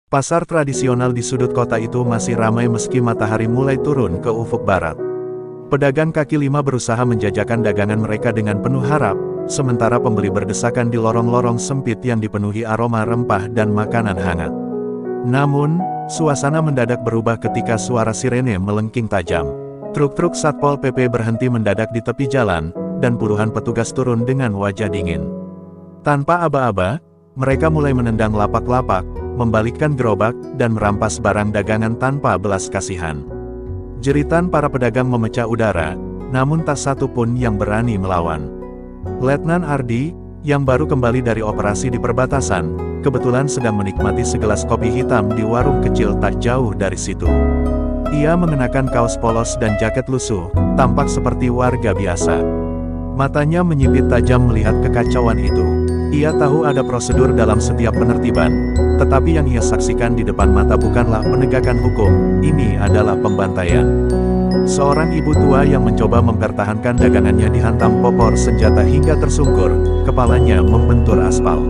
Pasar tradisional di sudut kota itu masih ramai meski matahari mulai turun ke ufuk barat. Pedagang kaki lima berusaha menjajakan dagangan mereka dengan penuh harap, sementara pembeli berdesakan di lorong-lorong sempit yang dipenuhi aroma rempah dan makanan hangat. Namun, suasana mendadak berubah ketika suara sirene melengking tajam. Truk-truk Satpol PP berhenti mendadak di tepi jalan, dan puluhan petugas turun dengan wajah dingin. Tanpa aba-aba, mereka mulai menendang lapak-lapak, membalikkan gerobak, dan merampas barang dagangan tanpa belas kasihan. Jeritan para pedagang memecah udara, namun tak satu pun yang berani melawan. Letnan Ardi, yang baru kembali dari operasi di perbatasan, kebetulan sedang menikmati segelas kopi hitam di warung kecil tak jauh dari situ. Ia mengenakan kaos polos dan jaket lusuh, tampak seperti warga biasa. Matanya menyipit tajam melihat kekacauan itu. Ia tahu ada prosedur dalam setiap penertiban, tetapi yang ia saksikan di depan mata bukanlah penegakan hukum, ini adalah pembantaian. Seorang ibu tua yang mencoba mempertahankan dagangannya dihantam popor senjata hingga tersungkur, kepalanya membentur aspal.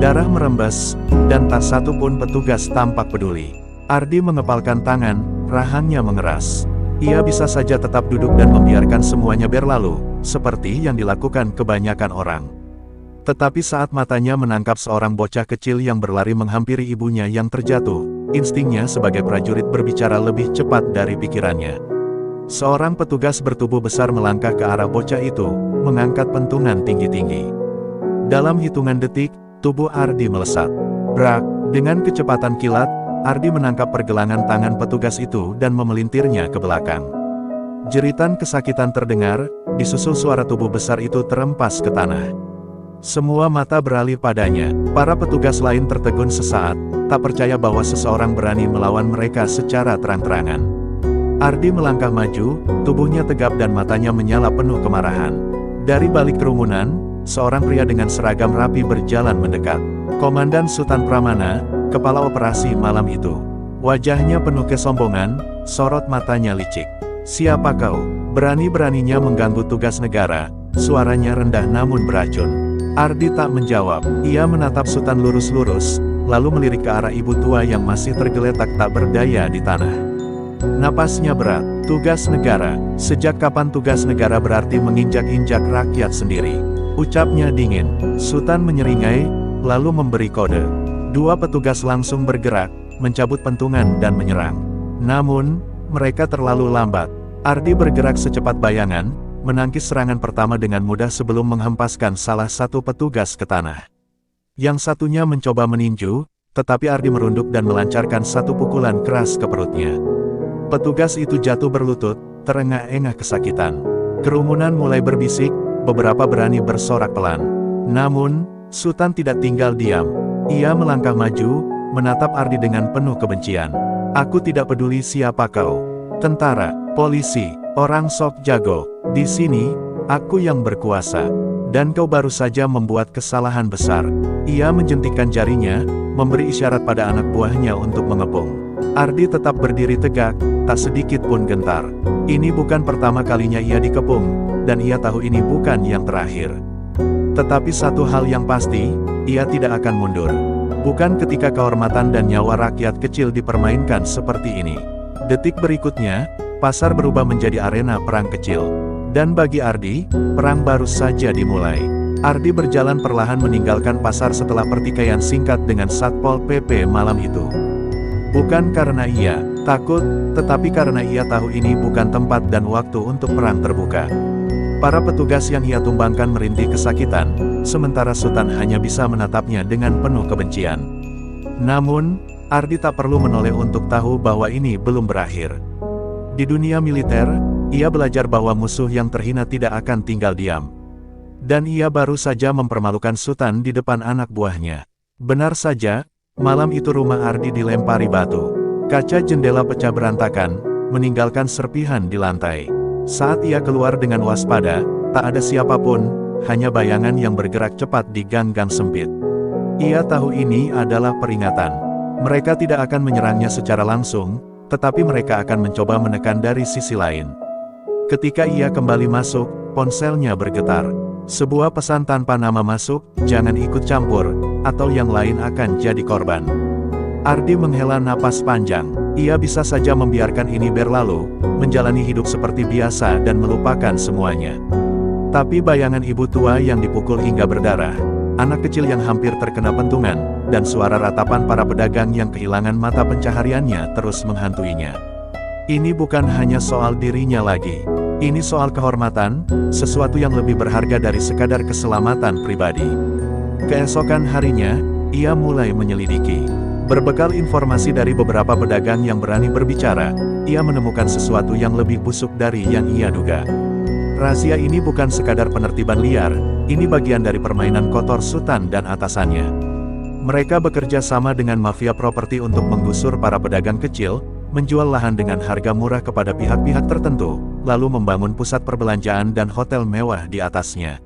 Darah merembes, dan tak satu pun petugas tampak peduli. Ardi mengepalkan tangan, rahangnya mengeras. Ia bisa saja tetap duduk dan membiarkan semuanya berlalu, seperti yang dilakukan kebanyakan orang. Tetapi saat matanya menangkap seorang bocah kecil yang berlari menghampiri ibunya yang terjatuh, instingnya sebagai prajurit berbicara lebih cepat dari pikirannya. Seorang petugas bertubuh besar melangkah ke arah bocah itu, mengangkat pentungan tinggi-tinggi. Dalam hitungan detik, tubuh Ardi melesat. Brak, dengan kecepatan kilat, Ardi menangkap pergelangan tangan petugas itu dan memelintirnya ke belakang. Jeritan kesakitan terdengar, disusul suara tubuh besar itu terempas ke tanah. Semua mata beralih padanya. Para petugas lain tertegun sesaat, tak percaya bahwa seseorang berani melawan mereka secara terang-terangan. Ardi melangkah maju, tubuhnya tegap dan matanya menyala penuh kemarahan. Dari balik kerumunan, seorang pria dengan seragam rapi berjalan mendekat. Komandan Sutan Pramana, kepala operasi malam itu. Wajahnya penuh kesombongan, sorot matanya licik. "Siapa kau? Berani-beraninya mengganggu tugas negara?" Suaranya rendah namun beracun. Ardi tak menjawab. Ia menatap Sutan lurus-lurus, lalu melirik ke arah ibu tua yang masih tergeletak tak berdaya di tanah. Napasnya berat. Tugas negara. Sejak kapan tugas negara berarti menginjak-injak rakyat sendiri? Ucapnya dingin. Sutan menyeringai, lalu memberi kode. Dua petugas langsung bergerak, mencabut pentungan dan menyerang. Namun, mereka terlalu lambat. Ardi bergerak secepat bayangan, menangkis serangan pertama dengan mudah sebelum menghempaskan salah satu petugas ke tanah. Yang satunya mencoba meninju, tetapi Ardi merunduk dan melancarkan satu pukulan keras ke perutnya. Petugas itu jatuh berlutut, terengah-engah kesakitan. Kerumunan mulai berbisik, beberapa berani bersorak pelan. Namun, Sutan tidak tinggal diam. Ia melangkah maju, menatap Ardi dengan penuh kebencian. "Aku tidak peduli siapa kau. Tentara, polisi, orang sok jago. Di sini, aku yang berkuasa. Dan kau baru saja membuat kesalahan besar." Ia menjentikkan jarinya, memberi isyarat pada anak buahnya untuk mengepung. Ardi tetap berdiri tegak, tak sedikit pun gentar. Ini bukan pertama kalinya ia dikepung, dan ia tahu ini bukan yang terakhir. Tetapi satu hal yang pasti, ia tidak akan mundur. Bukan ketika kehormatan dan nyawa rakyat kecil dipermainkan seperti ini. Detik berikutnya, pasar berubah menjadi arena perang kecil. Dan bagi Ardi, perang baru saja dimulai. Ardi berjalan perlahan meninggalkan pasar setelah pertikaian singkat dengan Satpol PP malam itu. Bukan karena ia takut, tetapi karena ia tahu ini bukan tempat dan waktu untuk perang terbuka. Para petugas yang ia tumbangkan merintih kesakitan, sementara Sutan hanya bisa menatapnya dengan penuh kebencian. Namun, Ardi tak perlu menoleh untuk tahu bahwa ini belum berakhir. Di dunia militer, ia belajar bahwa musuh yang terhina tidak akan tinggal diam. Dan ia baru saja mempermalukan Sutan di depan anak buahnya. Benar saja, malam itu rumah Ardi dilempari batu. Kaca jendela pecah berantakan, meninggalkan serpihan di lantai. Saat ia keluar dengan waspada, tak ada siapapun, hanya bayangan yang bergerak cepat di gang-gang sempit. Ia tahu ini adalah peringatan. Mereka tidak akan menyerangnya secara langsung, tetapi mereka akan mencoba menekan dari sisi lain. Ketika ia kembali masuk, ponselnya bergetar. Sebuah pesan tanpa nama masuk, "Jangan ikut campur, atau yang lain akan jadi korban." Ardi menghela napas panjang. Ia bisa saja membiarkan ini berlalu, menjalani hidup seperti biasa dan melupakan semuanya. Tapi bayangan ibu tua yang dipukul hingga berdarah, anak kecil yang hampir terkena pentungan, dan suara ratapan para pedagang yang kehilangan mata pencahariannya terus menghantuinya. Ini bukan hanya soal dirinya lagi. Ini soal kehormatan, sesuatu yang lebih berharga dari sekadar keselamatan pribadi. Keesokan harinya, ia mulai menyelidiki. Berbekal informasi dari beberapa pedagang yang berani berbicara, ia menemukan sesuatu yang lebih busuk dari yang ia duga. Rahasia ini bukan sekadar penertiban liar, ini bagian dari permainan kotor Sultan dan atasannya. Mereka bekerja sama dengan mafia properti untuk menggusur para pedagang kecil, menjual lahan dengan harga murah kepada pihak-pihak tertentu, lalu membangun pusat perbelanjaan dan hotel mewah di atasnya.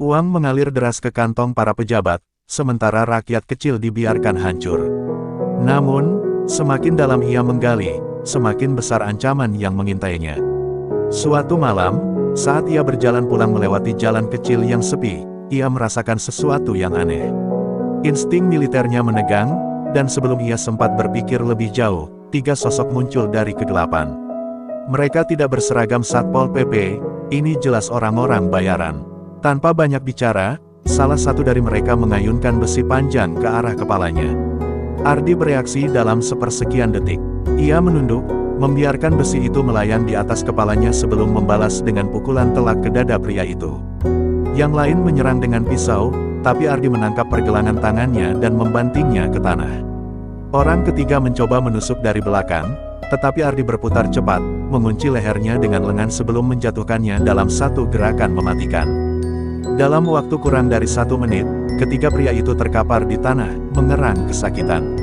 Uang mengalir deras ke kantong para pejabat, sementara rakyat kecil dibiarkan hancur. Namun, semakin dalam ia menggali, semakin besar ancaman yang mengintainya. Suatu malam, saat ia berjalan pulang melewati jalan kecil yang sepi, ia merasakan sesuatu yang aneh. Insting militernya menegang, dan sebelum ia sempat berpikir lebih jauh, 3 sosok muncul dari kegelapan. Mereka tidak berseragam Satpol PP, ini jelas orang-orang bayaran. Tanpa banyak bicara, salah satu dari mereka mengayunkan besi panjang ke arah kepalanya. Ardi bereaksi dalam sepersekian detik. Ia menunduk, membiarkan besi itu melayang di atas kepalanya sebelum membalas dengan pukulan telak ke dada pria itu. Yang lain menyerang dengan pisau, tapi Ardi menangkap pergelangan tangannya dan membantingnya ke tanah. Orang ketiga mencoba menusuk dari belakang, tetapi Ardi berputar cepat, mengunci lehernya dengan lengan sebelum menjatuhkannya dalam satu gerakan mematikan. Dalam waktu kurang dari 1 menit, ketiga pria itu terkapar di tanah, mengerang kesakitan.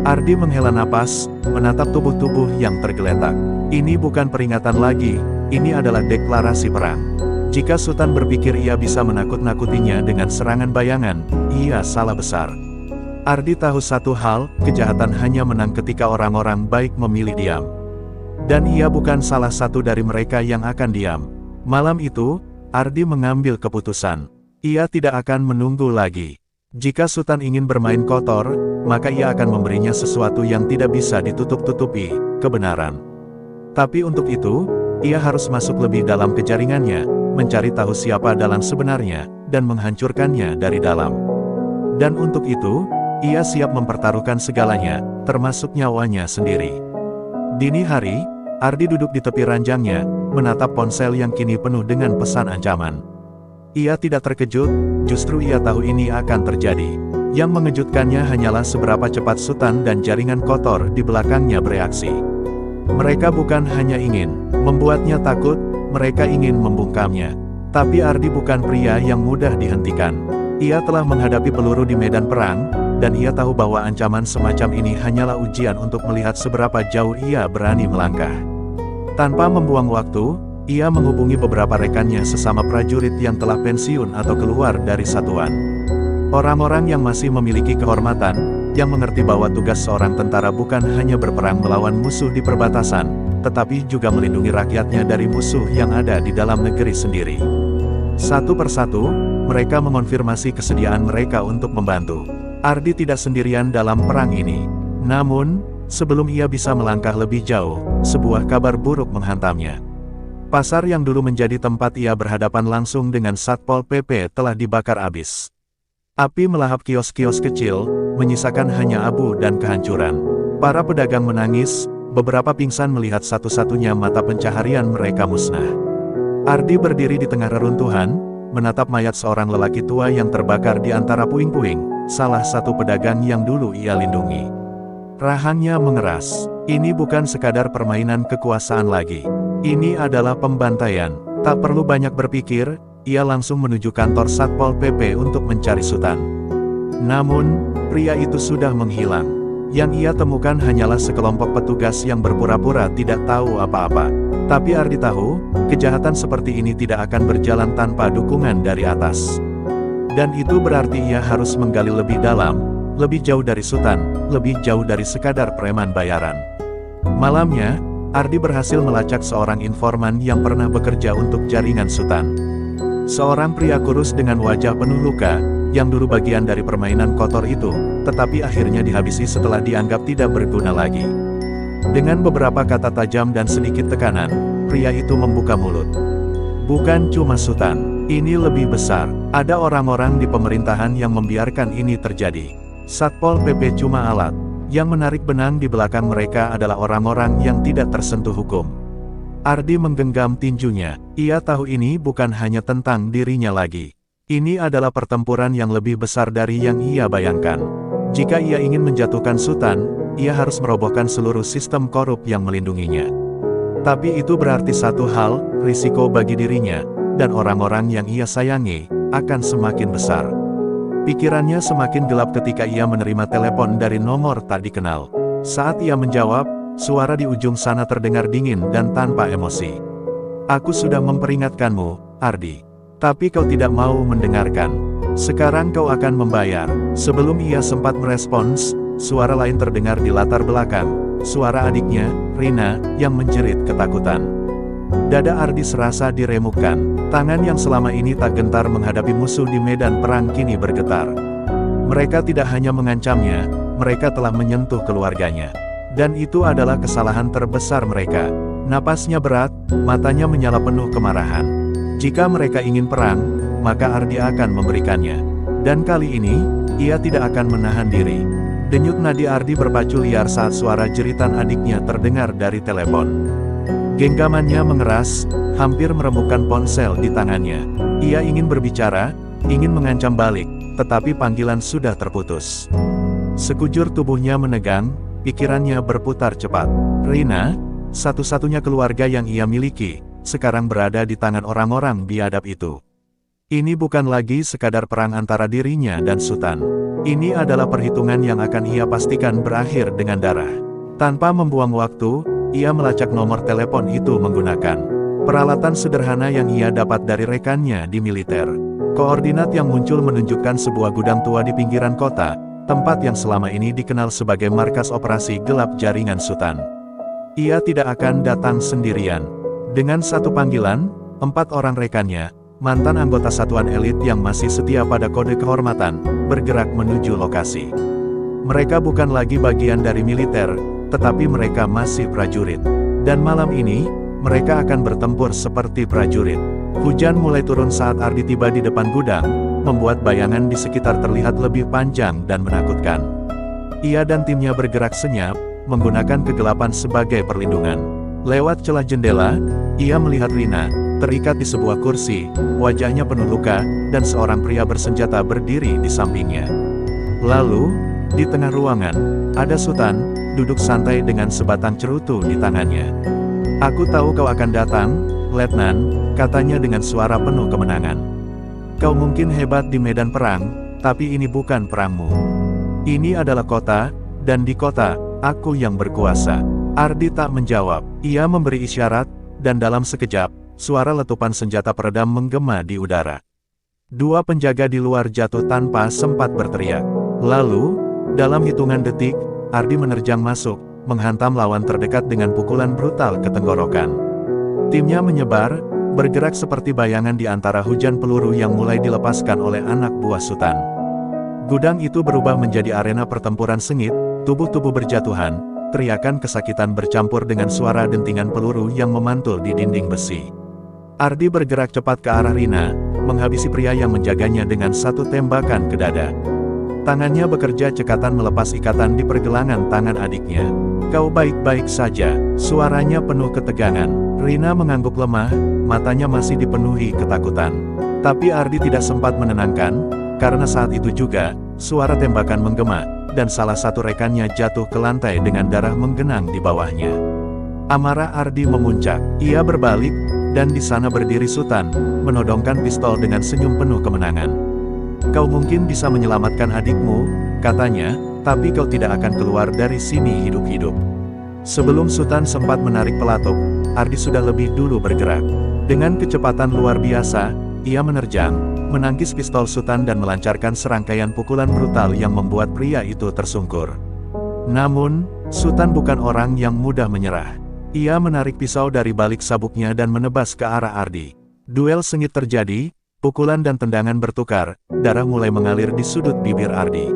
Ardi menghela napas, menatap tubuh-tubuh yang tergeletak. Ini bukan peringatan lagi, ini adalah deklarasi perang. Jika Sultan berpikir ia bisa menakut-nakutinya dengan serangan bayangan, ia salah besar. Ardi tahu satu hal, kejahatan hanya menang ketika orang-orang baik memilih diam. Dan ia bukan salah satu dari mereka yang akan diam. Malam itu, Ardi mengambil keputusan. Ia tidak akan menunggu lagi. Jika Sultan ingin bermain kotor, maka ia akan memberinya sesuatu yang tidak bisa ditutup-tutupi, kebenaran. Tapi untuk itu, ia harus masuk lebih dalam ke jaringannya, mencari tahu siapa dalang sebenarnya, dan menghancurkannya dari dalam. Dan untuk itu, ia siap mempertaruhkan segalanya, termasuk nyawanya sendiri. Dini hari, Ardi duduk di tepi ranjangnya, menatap ponsel yang kini penuh dengan pesan ancaman. Ia tidak terkejut, justru ia tahu ini akan terjadi. Yang mengejutkannya hanyalah seberapa cepat Sultan dan jaringan kotor di belakangnya bereaksi. Mereka bukan hanya ingin membuatnya takut, mereka ingin membungkamnya. Tapi Ardi bukan pria yang mudah dihentikan. Ia telah menghadapi peluru di medan perang, dan ia tahu bahwa ancaman semacam ini hanyalah ujian untuk melihat seberapa jauh ia berani melangkah. Tanpa membuang waktu, ia menghubungi beberapa rekannya sesama prajurit yang telah pensiun atau keluar dari satuan. Orang-orang yang masih memiliki kehormatan, yang mengerti bahwa tugas seorang tentara bukan hanya berperang melawan musuh di perbatasan, tetapi juga melindungi rakyatnya dari musuh yang ada di dalam negeri sendiri. Satu persatu, mereka mengonfirmasi kesediaan mereka untuk membantu. Ardi tidak sendirian dalam perang ini. Namun, sebelum ia bisa melangkah lebih jauh, sebuah kabar buruk menghantamnya. Pasar yang dulu menjadi tempat ia berhadapan langsung dengan Satpol PP telah dibakar habis. Api melahap kios-kios kecil, menyisakan hanya abu dan kehancuran. Para pedagang menangis, beberapa pingsan melihat satu-satunya mata pencaharian mereka musnah. Ardi berdiri di tengah reruntuhan, menatap mayat seorang lelaki tua yang terbakar di antara puing-puing, salah satu pedagang yang dulu ia lindungi. Rahangnya mengeras. Ini bukan sekadar permainan kekuasaan lagi. Ini adalah pembantaian. Tak perlu banyak berpikir, ia langsung menuju kantor Satpol PP untuk mencari Sultan. Namun, pria itu sudah menghilang. Yang ia temukan hanyalah sekelompok petugas yang berpura-pura tidak tahu apa-apa. Tapi Ardi tahu, kejahatan seperti ini tidak akan berjalan tanpa dukungan dari atas. Dan itu berarti ia harus menggali lebih dalam, lebih jauh dari Sultan, lebih jauh dari sekadar preman bayaran. Malamnya, Ardi berhasil melacak seorang informan yang pernah bekerja untuk jaringan Sultan. Seorang pria kurus dengan wajah penuh luka, yang dulu bagian dari permainan kotor itu, tetapi akhirnya dihabisi setelah dianggap tidak berguna lagi. Dengan beberapa kata tajam dan sedikit tekanan, pria itu membuka mulut. Bukan cuma Sultan, ini lebih besar. Ada orang-orang di pemerintahan yang membiarkan ini terjadi. Satpol PP cuma alat. Yang menarik benang di belakang mereka adalah orang-orang yang tidak tersentuh hukum. Ardi menggenggam tinjunya. Ia tahu ini bukan hanya tentang dirinya lagi. Ini adalah pertempuran yang lebih besar dari yang ia bayangkan. Jika ia ingin menjatuhkan Sultan, ia harus merobohkan seluruh sistem korup yang melindunginya. Tapi itu berarti satu hal, risiko bagi dirinya, dan orang-orang yang ia sayangi, akan semakin besar. Pikirannya semakin gelap ketika ia menerima telepon dari nomor tak dikenal. Saat ia menjawab, suara di ujung sana terdengar dingin dan tanpa emosi. Aku sudah memperingatkanmu, Ardi. Tapi kau tidak mau mendengarkan. Sekarang kau akan membayar. Sebelum ia sempat merespons, suara lain terdengar di latar belakang. Suara adiknya, Rina, yang menjerit ketakutan. Dada Ardi serasa diremukkan. Tangan yang selama ini tak gentar menghadapi musuh di medan perang kini bergetar. Mereka tidak hanya mengancamnya, mereka telah menyentuh keluarganya. Dan itu adalah kesalahan terbesar mereka. Napasnya berat, matanya menyala penuh kemarahan. Jika mereka ingin perang, maka Ardi akan memberikannya. Dan kali ini, ia tidak akan menahan diri. Denyut nadi Ardi berpacu liar saat suara jeritan adiknya terdengar dari telepon. Genggamannya mengeras, hampir meremukkan ponsel di tangannya. Ia ingin berbicara, ingin mengancam balik, tetapi panggilan sudah terputus. Sekujur tubuhnya menegang, pikirannya berputar cepat. Rina, satu-satunya keluarga yang ia miliki, sekarang berada di tangan orang-orang biadab itu. Ini bukan lagi sekadar perang antara dirinya dan Sultan. Ini adalah perhitungan yang akan ia pastikan berakhir dengan darah. Tanpa membuang waktu, ia melacak nomor telepon itu menggunakan peralatan sederhana yang ia dapat dari rekannya di militer. Koordinat yang muncul menunjukkan sebuah gudang tua di pinggiran kota, tempat yang selama ini dikenal sebagai markas operasi gelap jaringan Sultan. Ia tidak akan datang sendirian. Dengan satu panggilan, 4 orang rekannya, mantan anggota satuan elit yang masih setia pada kode kehormatan, bergerak menuju lokasi. Mereka bukan lagi bagian dari militer, tetapi mereka masih prajurit. Dan malam ini, mereka akan bertempur seperti prajurit. Hujan mulai turun saat Ardi tiba di depan gudang, membuat bayangan di sekitar terlihat lebih panjang dan menakutkan. Ia dan timnya bergerak senyap, menggunakan kegelapan sebagai perlindungan. Lewat celah jendela, ia melihat Rina, terikat di sebuah kursi, wajahnya penuh luka, dan seorang pria bersenjata berdiri di sampingnya. Lalu, di tengah ruangan, ada Sultan, duduk santai dengan sebatang cerutu di tangannya. Aku tahu kau akan datang, Letnan, katanya dengan suara penuh kemenangan. Kau mungkin hebat di medan perang, tapi ini bukan perangmu. Ini adalah kota, dan di kota, aku yang berkuasa. Ardi tak menjawab. Ia memberi isyarat, dan dalam sekejap, suara letupan senjata peredam menggema di udara. 2 penjaga di luar jatuh tanpa sempat berteriak. Lalu, dalam hitungan detik, Ardi menerjang masuk, menghantam lawan terdekat dengan pukulan brutal ke tenggorokan. Timnya menyebar, bergerak seperti bayangan di antara hujan peluru yang mulai dilepaskan oleh anak buah Sultan. Gudang itu berubah menjadi arena pertempuran sengit, tubuh-tubuh berjatuhan, teriakan kesakitan bercampur dengan suara dentingan peluru yang memantul di dinding besi. Ardi bergerak cepat ke arah Rina, menghabisi pria yang menjaganya dengan satu tembakan ke dada. Tangannya bekerja cekatan melepas ikatan di pergelangan tangan adiknya. Kau baik-baik saja, suaranya penuh ketegangan. Rina mengangguk lemah, matanya masih dipenuhi ketakutan. Tapi Ardi tidak sempat menenangkan, karena saat itu juga, suara tembakan menggema, dan salah satu rekannya jatuh ke lantai dengan darah menggenang di bawahnya. Amarah Ardi memuncak. Ia berbalik, dan di sana berdiri Sultan, menodongkan pistol dengan senyum penuh kemenangan. Kau mungkin bisa menyelamatkan adikmu, katanya, tapi kau tidak akan keluar dari sini hidup-hidup. Sebelum Sultan sempat menarik pelatuk, Ardi sudah lebih dulu bergerak. Dengan kecepatan luar biasa, ia menerjang, menangkis pistol Sultan dan melancarkan serangkaian pukulan brutal yang membuat pria itu tersungkur. Namun, Sultan bukan orang yang mudah menyerah. Ia menarik pisau dari balik sabuknya dan menebas ke arah Ardi. Duel sengit terjadi, Pukulan dan tendangan bertukar, darah mulai mengalir di sudut bibir Ardi.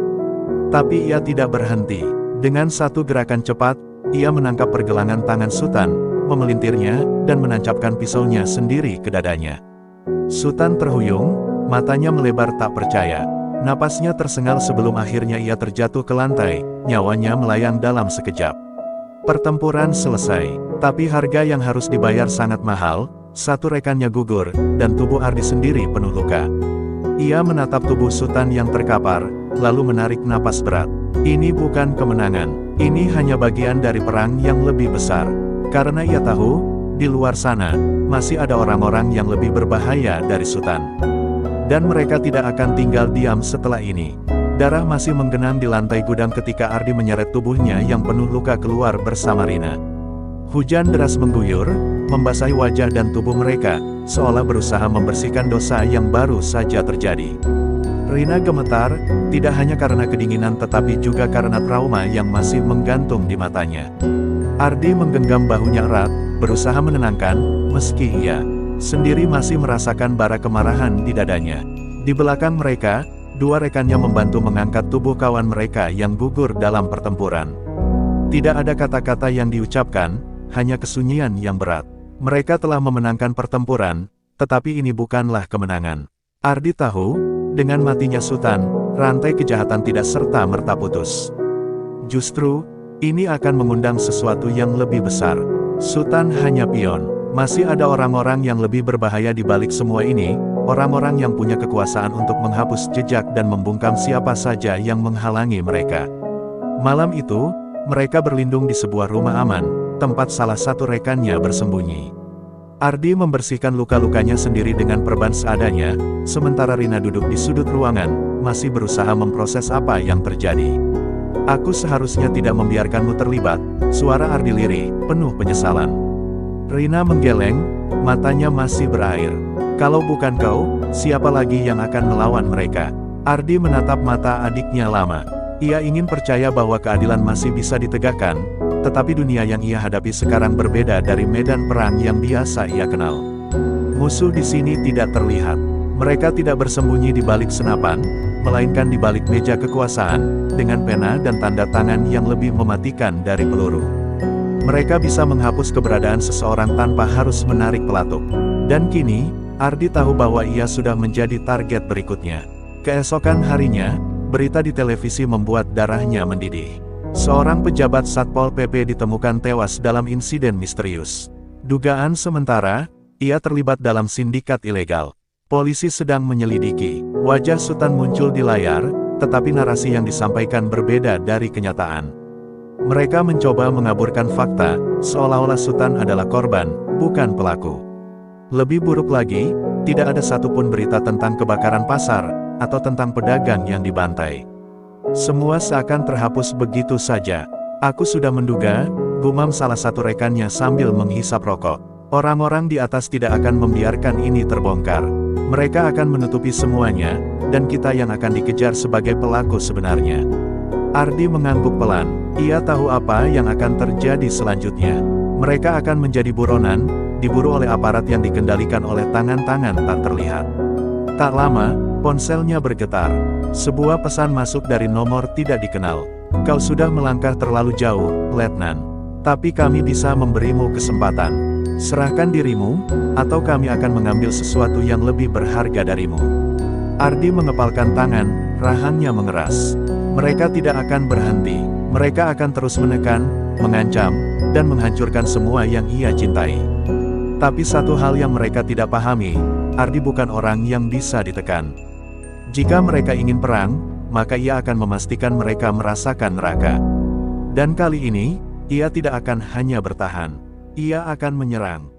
Tapi ia tidak berhenti. Dengan satu gerakan cepat, ia menangkap pergelangan tangan Sutan, memelintirnya, dan menancapkan pisaunya sendiri ke dadanya. Sutan terhuyung, matanya melebar tak percaya. Napasnya tersengal sebelum akhirnya ia terjatuh ke lantai, nyawanya melayang dalam sekejap. Pertempuran selesai, tapi harga yang harus dibayar sangat mahal. Satu rekannya gugur, dan tubuh Ardi sendiri penuh luka. Ia menatap tubuh Sutan yang terkapar, lalu menarik napas berat. Ini bukan kemenangan, ini hanya bagian dari perang yang lebih besar. Karena ia tahu, di luar sana, masih ada orang-orang yang lebih berbahaya dari Sutan. Dan mereka tidak akan tinggal diam setelah ini. Darah masih menggenang di lantai gudang ketika Ardi menyeret tubuhnya yang penuh luka keluar bersama Rina. Hujan deras mengguyur, membasahi wajah dan tubuh mereka, seolah berusaha membersihkan dosa yang baru saja terjadi. Rina gemetar, tidak hanya karena kedinginan tetapi juga karena trauma yang masih menggantung di matanya. Ardi menggenggam bahunya erat, berusaha menenangkan, meski ia sendiri masih merasakan bara kemarahan di dadanya. Di belakang mereka, dua rekannya membantu mengangkat tubuh kawan mereka yang gugur dalam pertempuran. Tidak ada kata-kata yang diucapkan, hanya kesunyian yang berat. Mereka telah memenangkan pertempuran, tetapi ini bukanlah kemenangan. Ardi tahu, dengan matinya Sutan, rantai kejahatan tidak serta-merta putus. Justru, ini akan mengundang sesuatu yang lebih besar. Sutan hanya pion. Masih ada orang-orang yang lebih berbahaya di balik semua ini, orang-orang yang punya kekuasaan untuk menghapus jejak dan membungkam siapa saja yang menghalangi mereka. Malam itu, mereka berlindung di sebuah rumah aman, tempat salah satu rekannya bersembunyi. Ardi membersihkan luka-lukanya sendiri dengan perban seadanya, sementara Rina duduk di sudut ruangan, masih berusaha memproses apa yang terjadi. Aku seharusnya tidak membiarkanmu terlibat, suara Ardi lirih, penuh penyesalan. Rina menggeleng, matanya masih berair. Kalau bukan kau, siapa lagi yang akan melawan mereka? Ardi menatap mata adiknya lama. Ia ingin percaya bahwa keadilan masih bisa ditegakkan, tetapi dunia yang ia hadapi sekarang berbeda dari medan perang yang biasa ia kenal. Musuh di sini tidak terlihat. Mereka tidak bersembunyi di balik senapan, melainkan di balik meja kekuasaan, dengan pena dan tanda tangan yang lebih mematikan dari peluru. Mereka bisa menghapus keberadaan seseorang tanpa harus menarik pelatuk. Dan kini, Ardi tahu bahwa ia sudah menjadi target berikutnya. Keesokan harinya, berita di televisi membuat darahnya mendidih. Seorang pejabat Satpol PP ditemukan tewas dalam insiden misterius. Dugaan sementara, ia terlibat dalam sindikat ilegal. Polisi sedang menyelidiki. Wajah Sutan muncul di layar, tetapi narasi yang disampaikan berbeda dari kenyataan. Mereka mencoba mengaburkan fakta, seolah-olah Sutan adalah korban, bukan pelaku. Lebih buruk lagi, tidak ada satupun berita tentang kebakaran pasar, atau tentang pedagang yang dibantai. Semua seakan terhapus begitu saja. Aku sudah menduga, gumam salah satu rekannya sambil menghisap rokok. Orang-orang di atas tidak akan membiarkan ini terbongkar. Mereka akan menutupi semuanya, dan kita yang akan dikejar sebagai pelaku sebenarnya. Ardi mengangguk pelan. Ia tahu apa yang akan terjadi selanjutnya. Mereka akan menjadi buronan, diburu oleh aparat yang dikendalikan oleh tangan-tangan tak terlihat. Tak lama, ponselnya bergetar. Sebuah pesan masuk dari nomor tidak dikenal. Kau sudah melangkah terlalu jauh, Letnan. Tapi kami bisa memberimu kesempatan. Serahkan dirimu, atau kami akan mengambil sesuatu yang lebih berharga darimu. Ardi mengepalkan tangan, rahangnya mengeras. Mereka tidak akan berhenti. Mereka akan terus menekan, mengancam, dan menghancurkan semua yang ia cintai. Tapi satu hal yang mereka tidak pahami, Ardi bukan orang yang bisa ditekan. Jika mereka ingin perang, maka ia akan memastikan mereka merasakan neraka. Dan kali ini, ia tidak akan hanya bertahan. Ia akan menyerang.